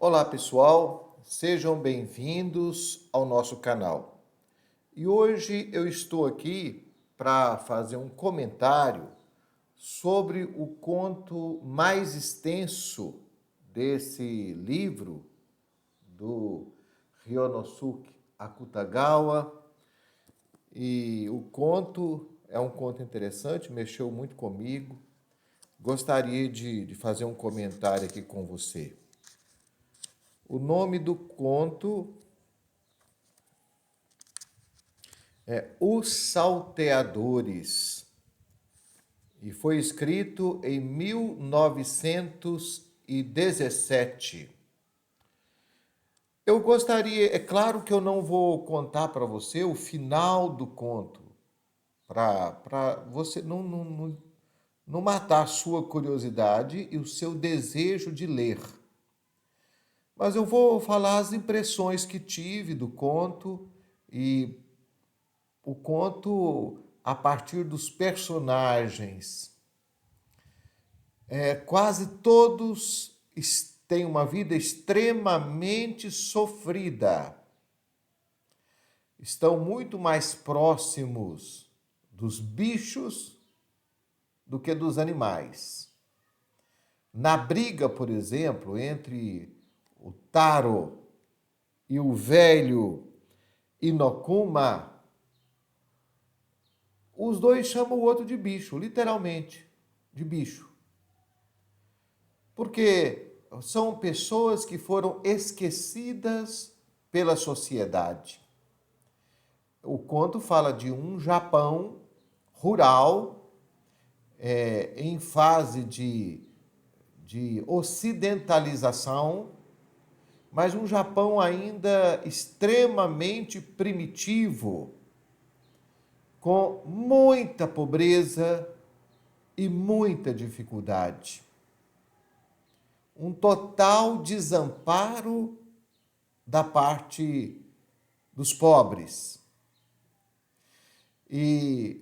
Olá pessoal, sejam bem-vindos ao nosso canal. E hoje eu estou aqui para fazer um comentário sobre o conto mais extenso desse livro do Ryonosuke Akutagawa. E o conto é um conto interessante, mexeu muito comigo. Gostaria de fazer um comentário aqui com você. O nome do conto é Os Salteadores e foi escrito em 1917. Eu gostaria, é claro que eu não vou contar para você o final do conto, para você não matar a sua curiosidade e o seu desejo de ler. Mas eu vou falar as impressões que tive do conto e o conto a partir dos personagens. Quase todos têm uma vida extremamente sofrida. Estão muito mais próximos dos bichos do que dos animais. Na briga, por exemplo, entre o Taro e o velho Inokuma, os dois chamam o outro de bicho, literalmente, de bicho. Porque são pessoas que foram esquecidas pela sociedade. O conto fala de um Japão rural, em fase de ocidentalização, mas um Japão ainda extremamente primitivo, com muita pobreza e muita dificuldade. Um total desamparo da parte dos pobres. E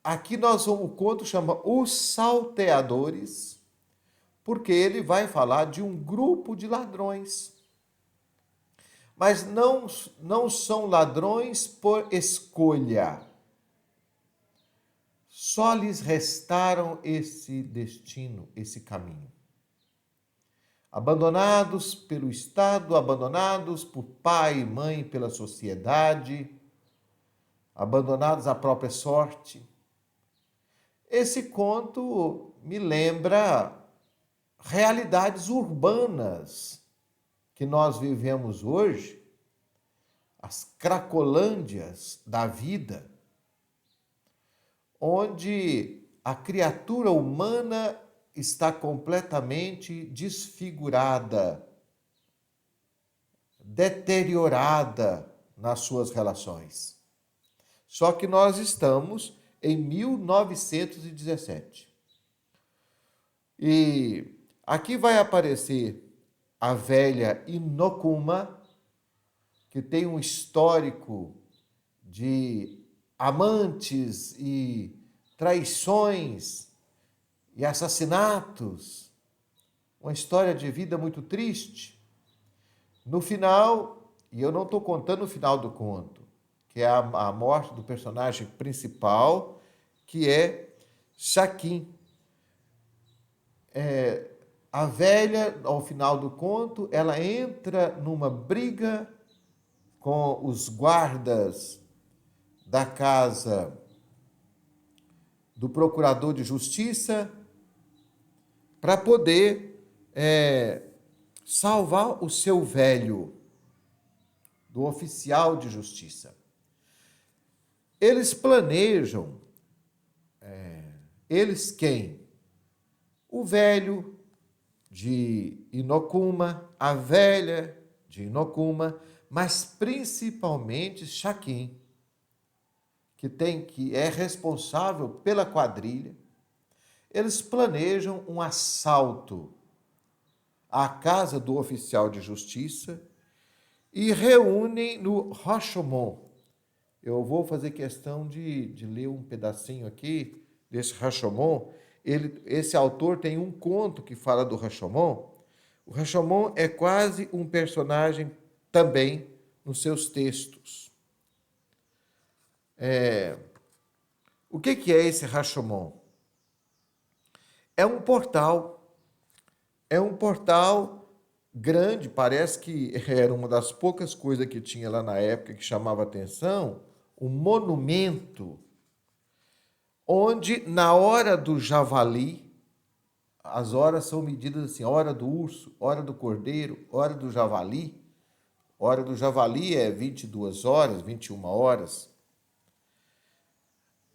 aqui o conto chama Os Salteadores, porque ele vai falar de um grupo de ladrões. Mas não são ladrões por escolha. Só lhes restaram esse destino, esse caminho. Abandonados pelo Estado, abandonados por pai e mãe, pela sociedade, abandonados à própria sorte. Esse conto me lembra realidades urbanas que nós vivemos hoje, as cracolândias da vida, onde a criatura humana está completamente desfigurada, deteriorada nas suas relações. Só que nós estamos em 1917. E aqui vai aparecer a velha Inokuma, que tem um histórico de amantes e traições e assassinatos, uma história de vida muito triste. No final, e eu não estou contando o final do conto, que é a morte do personagem principal, que é Shakin. A velha, ao final do conto, ela entra numa briga com os guardas da casa do procurador de justiça para poder salvar o seu velho, do oficial de justiça. Eles planejam, eles quem? O velho de Inokuma, a velha de Inokuma, mas principalmente Shakin, que é responsável pela quadrilha. Eles planejam um assalto à casa do oficial de justiça e reúnem no Rashomon. Eu vou fazer questão de ler um pedacinho aqui desse Rashomon. Esse autor tem um conto que fala do Rashomon, O Rashomon é quase um personagem também nos seus textos. O que é esse Rashomon? É um portal grande, parece que era uma das poucas coisas que tinha lá na época que chamava atenção, um monumento onde na hora do javali, as horas são medidas assim, hora do urso, hora do cordeiro, hora do javali. Hora do javali é 22 horas, 21 horas.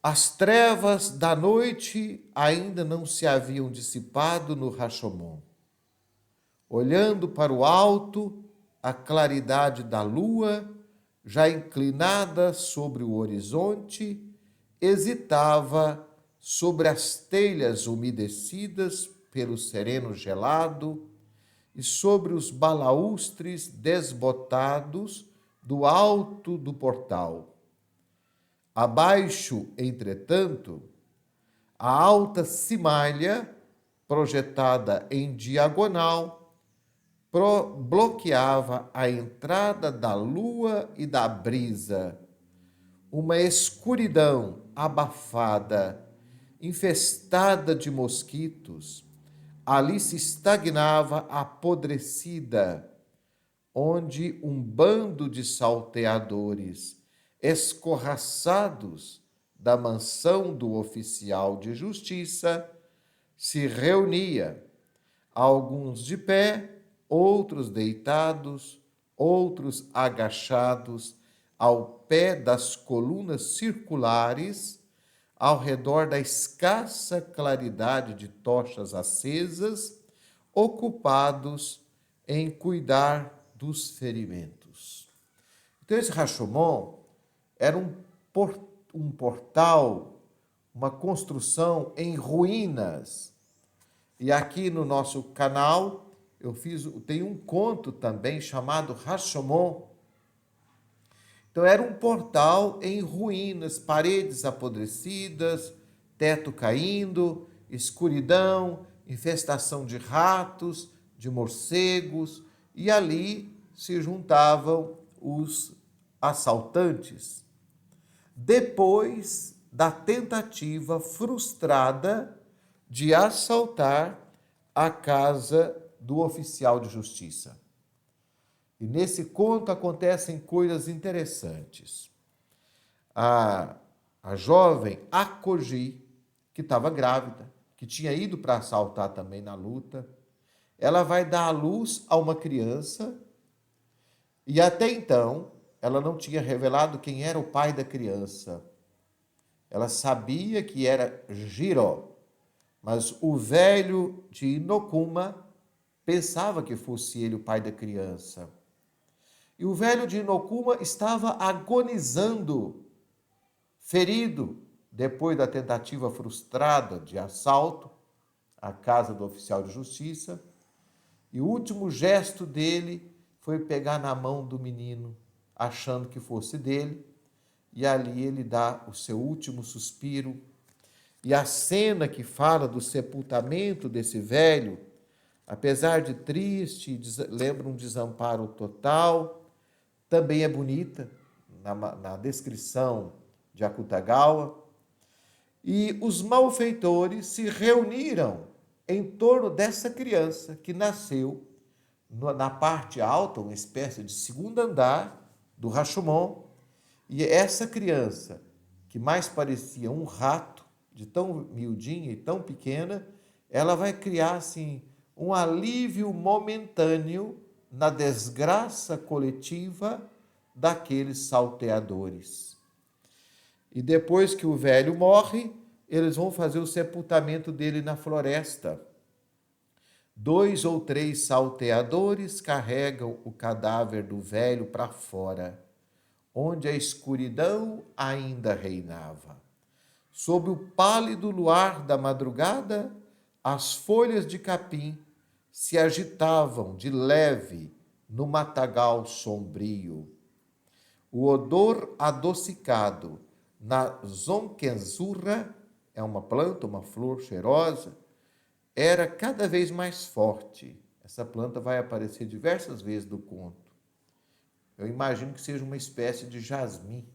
As trevas da noite ainda não se haviam dissipado no Rashomon. Olhando para o alto, a claridade da lua, já inclinada sobre o horizonte, hesitava sobre as telhas umedecidas pelo sereno gelado e sobre os balaústres desbotados do alto do portal. Abaixo, entretanto, a alta cimalha, projetada em diagonal, bloqueava a entrada da lua e da brisa. Uma escuridão abafada, infestada de mosquitos, ali se estagnava apodrecida, onde um bando de salteadores, escorraçados da mansão do oficial de justiça, se reunia, alguns de pé, outros deitados, outros agachados, ao pé das colunas circulares, ao redor da escassa claridade de tochas acesas, ocupados em cuidar dos ferimentos. Então, esse Rashomon era um portal, uma construção em ruínas. E aqui no nosso canal, tem um conto também chamado Rashomon. Então, era um portal em ruínas, paredes apodrecidas, teto caindo, escuridão, infestação de ratos, de morcegos, e ali se juntavam os assaltantes. Depois da tentativa frustrada de assaltar a casa do oficial de justiça. E nesse conto acontecem coisas interessantes. A jovem Akoji, que estava grávida, que tinha ido para assaltar também na luta, ela vai dar à luz a uma criança e até então ela não tinha revelado quem era o pai da criança. Ela sabia que era Jiro, mas o velho de Inokuma pensava que fosse ele o pai da criança. E o velho de Inokuma estava agonizando, ferido, depois da tentativa frustrada de assalto à casa do oficial de justiça. E o último gesto dele foi pegar na mão do menino, achando que fosse dele, e ali ele dá o seu último suspiro. E a cena que fala do sepultamento desse velho, apesar de triste, lembra um desamparo total, também é bonita na descrição de Akutagawa. E os malfeitores se reuniram em torno dessa criança que nasceu na parte alta, uma espécie de segundo andar do Rashomon. E essa criança, que mais parecia um rato, de tão miudinha e tão pequena, ela vai criar assim um alívio momentâneo na desgraça coletiva daqueles salteadores. E depois que o velho morre, eles vão fazer o sepultamento dele na floresta. 2 ou 3 salteadores carregam o cadáver do velho para fora, onde a escuridão ainda reinava. Sob o pálido luar da madrugada, as folhas de capim se agitavam de leve no matagal sombrio. O odor adocicado na zonkenzura, é uma planta, uma flor cheirosa, era cada vez mais forte. Essa planta vai aparecer diversas vezes no conto. Eu imagino que seja uma espécie de jasmim.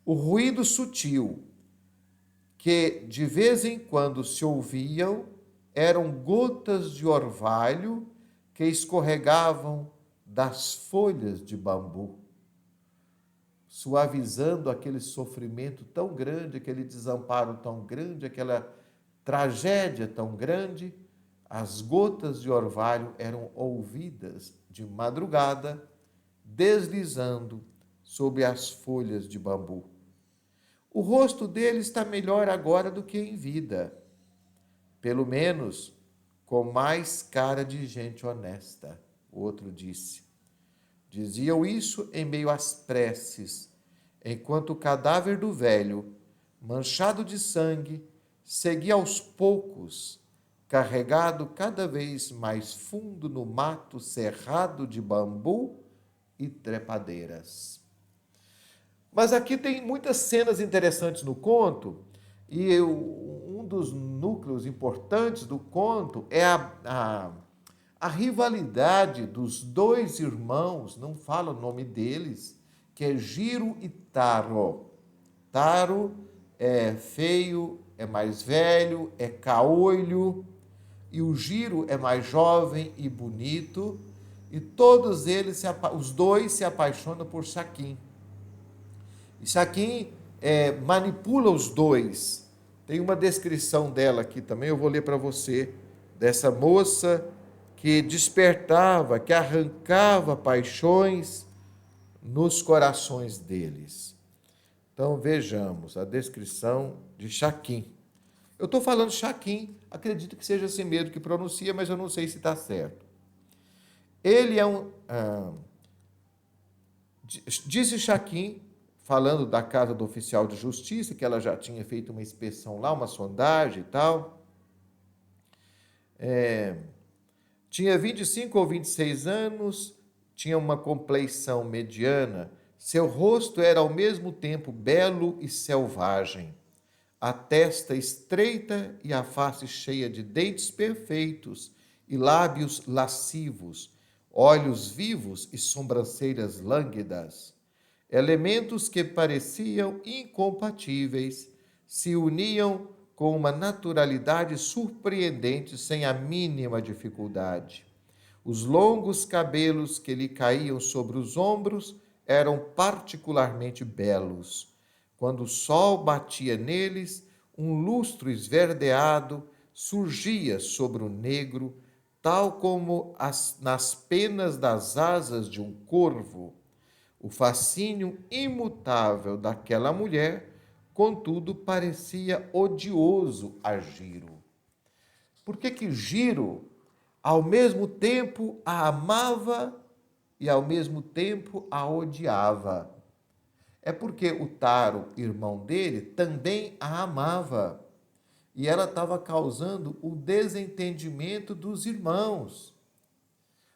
O ruído sutil que de vez em quando se ouviam eram gotas de orvalho que escorregavam das folhas de bambu, suavizando aquele sofrimento tão grande, aquele desamparo tão grande, aquela tragédia tão grande. As gotas de orvalho eram ouvidas de madrugada, deslizando sobre as folhas de bambu. O rosto dele está melhor agora do que em vida, pelo menos com mais cara de gente honesta, o outro disse. Diziam isso em meio às preces, enquanto o cadáver do velho, manchado de sangue, seguia aos poucos, carregado cada vez mais fundo no mato cerrado de bambu e trepadeiras. Mas aqui tem muitas cenas interessantes no conto, e um dos núcleos importantes do conto é a rivalidade dos dois irmãos, não fala o nome deles, que é Giro e Taro. Taro é feio, é mais velho, é caolho, e o Giro é mais jovem e bonito, e todos eles, os dois se apaixonam por Shakin. E Shakin manipula os dois. Tem uma descrição dela aqui também, eu vou ler para você, dessa moça que despertava, que arrancava paixões nos corações deles. Então vejamos a descrição de Shakin. Eu estou falando Shakin, acredito que seja assim mesmo que pronuncia, mas eu não sei se está certo. Ele é disse Shakin, falando da casa do oficial de justiça, que ela já tinha feito uma inspeção lá, uma sondagem e tal. Tinha 25 ou 26 anos, tinha uma compleição mediana, seu rosto era ao mesmo tempo belo e selvagem, a testa estreita e a face cheia de dentes perfeitos e lábios lascivos, olhos vivos e sobrancelhas lânguidas. Elementos que pareciam incompatíveis se uniam com uma naturalidade surpreendente sem a mínima dificuldade. Os longos cabelos que lhe caíam sobre os ombros eram particularmente belos. Quando o sol batia neles, um lustro esverdeado surgia sobre o negro, tal como nas penas das asas de um corvo. O fascínio imutável daquela mulher, contudo, parecia odioso a Giro. Por que Giro, ao mesmo tempo, a amava e, ao mesmo tempo, a odiava? É porque o Taro, irmão dele, também a amava. E ela estava causando o desentendimento dos irmãos.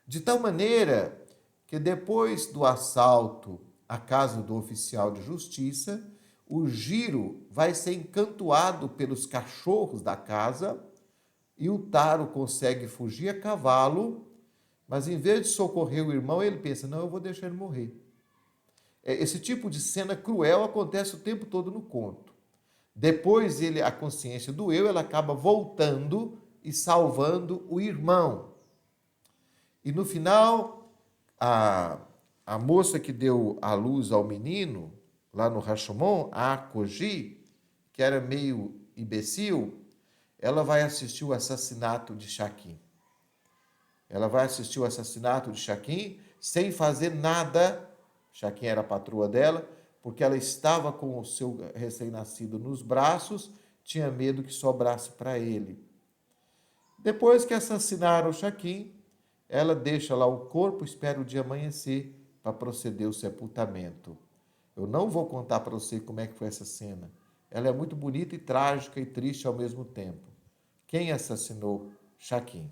De tal maneira que depois do assalto à casa do oficial de justiça, o Giro vai ser encantoado pelos cachorros da casa e o Taro consegue fugir a cavalo, mas em vez de socorrer o irmão, ele pensa, não, eu vou deixar ele morrer. Esse tipo de cena cruel acontece o tempo todo no conto. Depois a consciência do eu, ela acaba voltando e salvando o irmão. E no final, a moça que deu a luz ao menino, lá no Rashomon, a Koji, que era meio imbecil, ela vai assistir o assassinato de Shakin. Ela vai assistir o assassinato de Shakin sem fazer nada. Shakin era a patroa dela, porque ela estava com o seu recém-nascido nos braços, tinha medo que sobrasse para ele. Depois que assassinaram o Shakin, ela deixa lá o corpo, espera o dia amanhecer para proceder o sepultamento. Eu não vou contar para você como é que foi essa cena. Ela é muito bonita e trágica e triste ao mesmo tempo. Quem assassinou Shakin?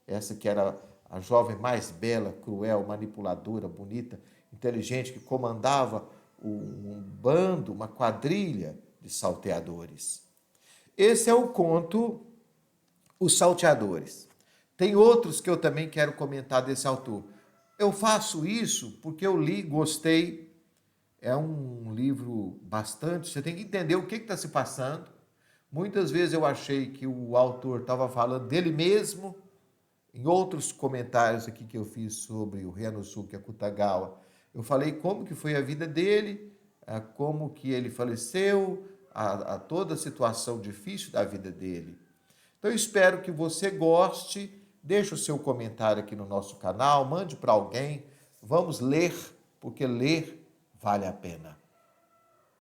Essa que era a jovem mais bela, cruel, manipuladora, bonita, inteligente, que comandava um bando, uma quadrilha de salteadores. Esse é o conto Os Salteadores. Tem outros que eu também quero comentar desse autor. Eu faço isso porque eu li, gostei. É um livro bastante. Você tem que entender o que está se passando. Muitas vezes eu achei que o autor estava falando dele mesmo. Em outros comentários aqui que eu fiz sobre o Ryanosuke Akutagawa, eu falei como que foi a vida dele, como que ele faleceu, a toda a situação difícil da vida dele. Então eu espero que você goste, deixe o seu comentário aqui no nosso canal, mande para alguém, vamos ler, porque ler vale a pena.